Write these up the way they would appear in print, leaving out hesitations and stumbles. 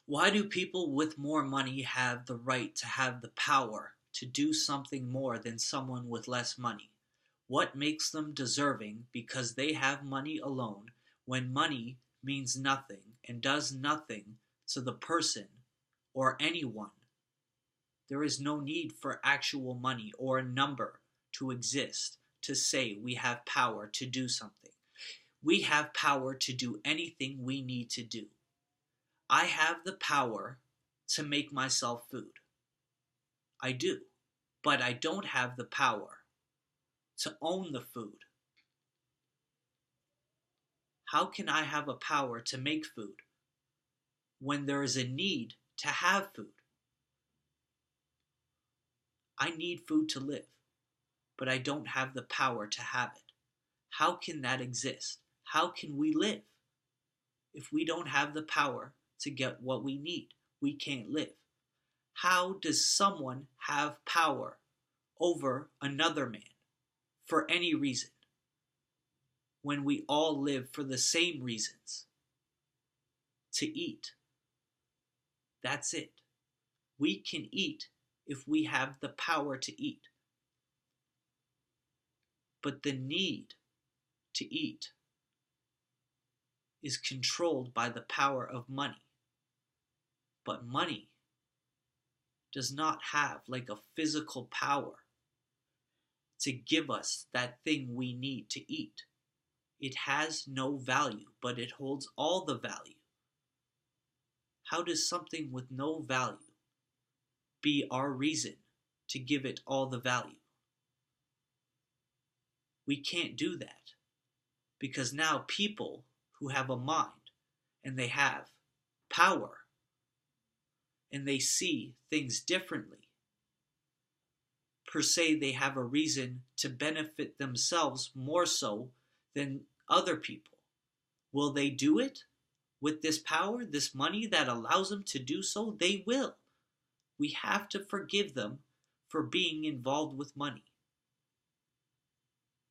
Why do people with more money have the right to have the power to do something more than someone with less money? What makes them deserving because they have money alone when money means nothing and does nothing to the person or anyone? There is no need for actual money or a number to exist to say we have power to do something. We have power to do anything we need to do. I have the power to make myself food. I do. But I don't have the power to own the food. How can I have a power to make food when there is a need to have food? I need food to live, but I don't have the power to have it. How can that exist? How can we live if we don't have the power to get what we need? We can't live. How does someone have power over another man for any reason when we all live for the same reasons? To eat. That's it. We can eat if we have the power to eat. But the need to eat is controlled by the power of money. But money does not have like a physical power to give us that thing we need to eat. It has no value, but it holds all the value. How does something with no value be our reason to give it all the value? We can't do that because now people who have a mind and they have power and they see things differently, per se, they have a reason to benefit themselves more so than other people. Will they do it with this power, this money that allows them to do so? They will. We have to forgive them for being involved with money.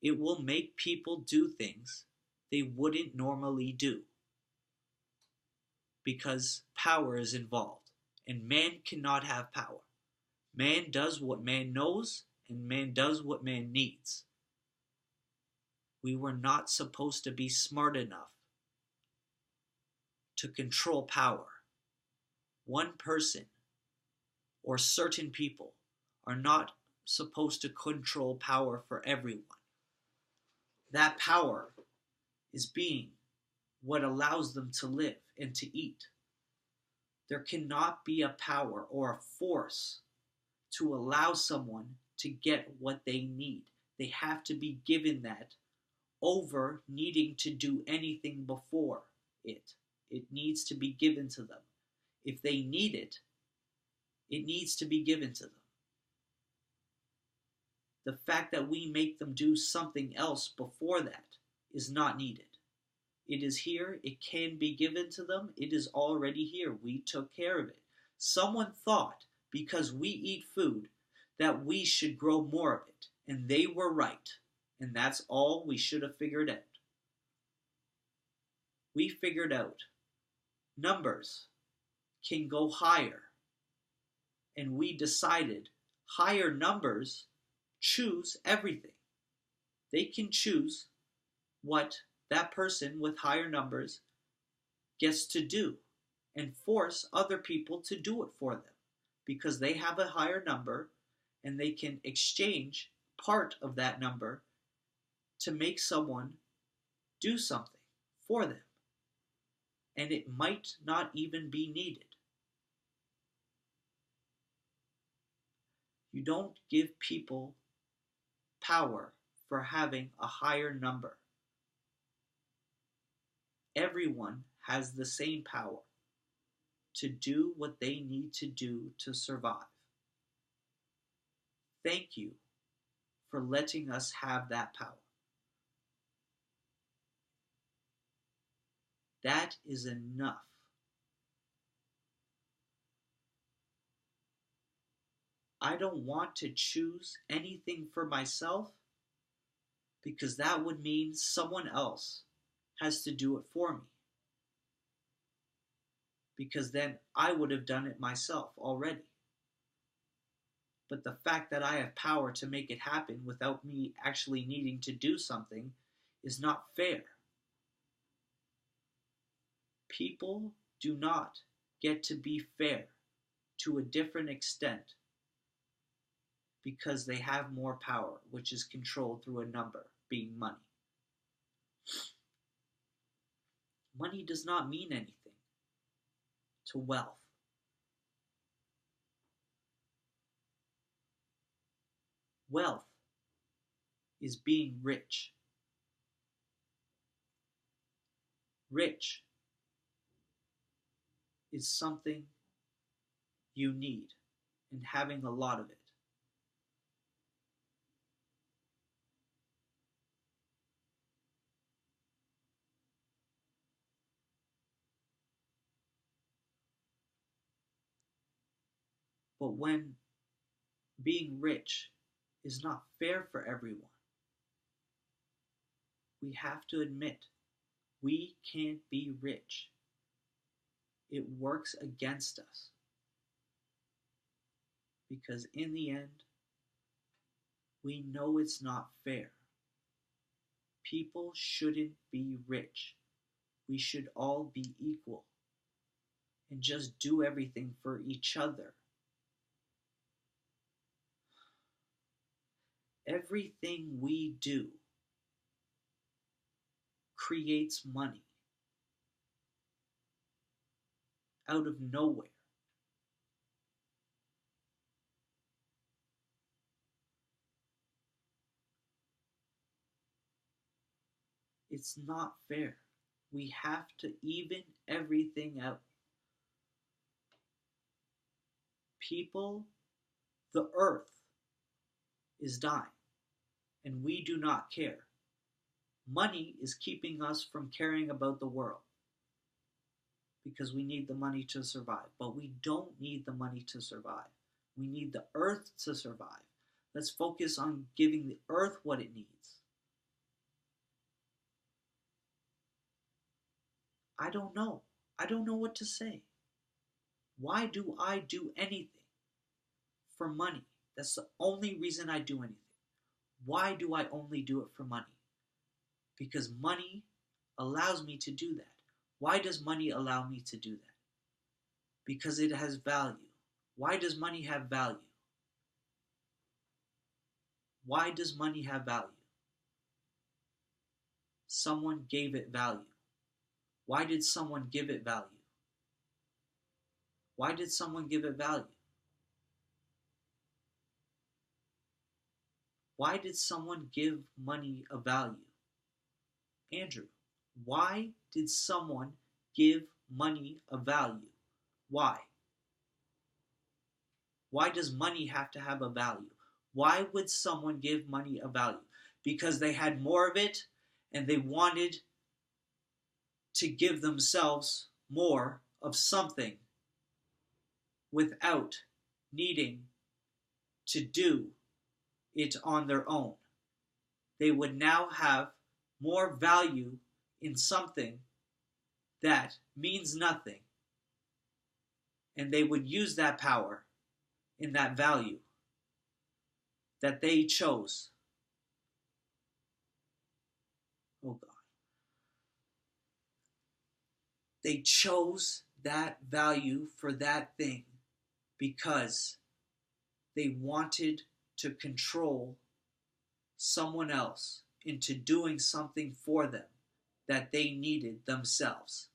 It will make people do things they wouldn't normally do because power is involved, and man cannot have power. Man does what man knows, and man does what man needs. We were not supposed to be smart enough to control power. One person or certain people are not supposed to control power for everyone. That power is being what allows them to live and to eat. There cannot be a power or a force to allow someone to get what they need. They have to be given that over needing to do anything before it. It needs to be given to them. If they need it, it needs to be given to them. The fact that we make them do something else before that is not needed. It is here, it can be given to them, it is already here. We took care of it. Someone thought because we eat food that we should grow more of it, and they were right. And that's all we should have figured out. We figured out numbers can go higher, and we decided higher numbers choose everything. They can choose what that person with higher numbers gets to do and force other people to do it for them because they have a higher number and they can exchange part of that number to make someone do something for them. And it might not even be needed. You don't give people power for having a higher number. Everyone has the same power to do what they need to do to survive. Thank you for letting us have that power. That is enough. I don't want to choose anything for myself because that would mean someone else has to do it for me. because then I would have done it myself already. But the fact that I have power to make it happen without me actually needing to do something is not fair. People do not get to be fair to a different extent because they have more power, which is controlled through a number, being money. Money does not mean anything to wealth. Wealth is being rich. Rich is something you need, and having a lot of it. But when being rich is not fair for everyone, we have to admit we can't be rich. It works against us. Because in the end, we know it's not fair. People shouldn't be rich. We should all be equal and just do everything for each other. Everything we do creates money out of nowhere. It's not fair. We have to even everything out. People, the earth is dying, and we do not care. Money is keeping us from caring about the world because we need the money to survive. But we don't need the money to survive. We need the earth to survive. Let's focus on giving the earth what it needs. I don't know. I don't know what to say. Why do I do anything for money? That's the only reason I do anything. Why do I only do it for money? Because money allows me to do that. Why does money allow me to do that? Because it has value. Why does money have value? Why does money have value? Someone gave it value. Why did someone give it value? Why did someone give it value? Why did someone give money a value? Andrew, why did someone give money a value? Why? Why does money have to have a value? Why would someone give money a value? Because they had more of it and they wanted to give themselves more of something without needing to do it on their own. They would now have more value in something that means nothing, and they would use that power in that value that they chose. Oh God. They chose that value for that thing because they wanted to control someone else into doing something for them that they needed themselves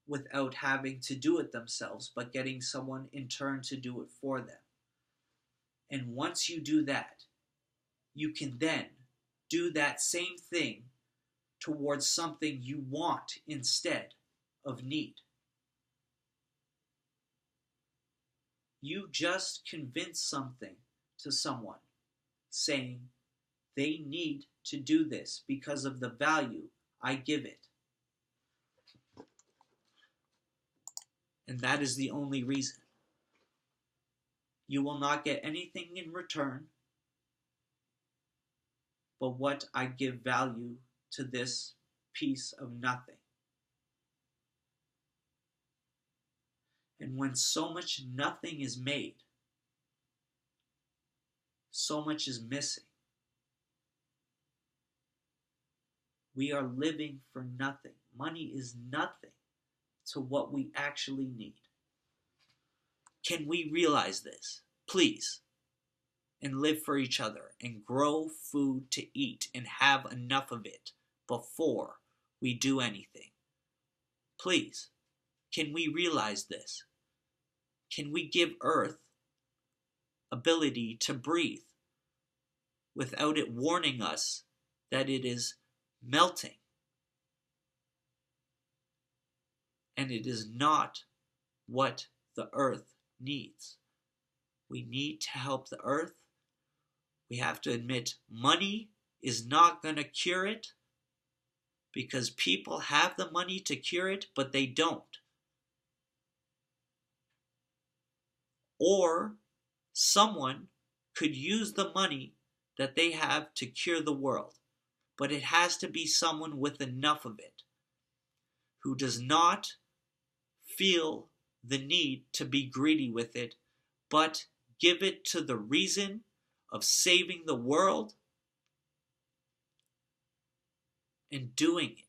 without having to do it themselves, but getting someone in turn to do it for them. And once you do that, you can then do that same thing towards something you want instead of need. You just convince something to someone saying they need to do this because of the value I give it. And that is the only reason. You will not get anything in return but what I give value to this piece of nothing. And when so much nothing is made, so much is missing. We are living for nothing. Money is nothing to what we actually need. Can we realize this, please, and live for each other and grow food to eat and have enough of it before we do anything? Please, can we realize this? Can we give Earth ability to breathe without it warning us that it is melting? And it is not what the Earth needs. We need to help the Earth. We have to admit money is not going to cure it, because people have the money to cure it, but they don't. Or someone could use the money that they have to cure the world, but it has to be someone with enough of it, who does not feel the need to be greedy with it, but give it to the reason of saving the world and doing it.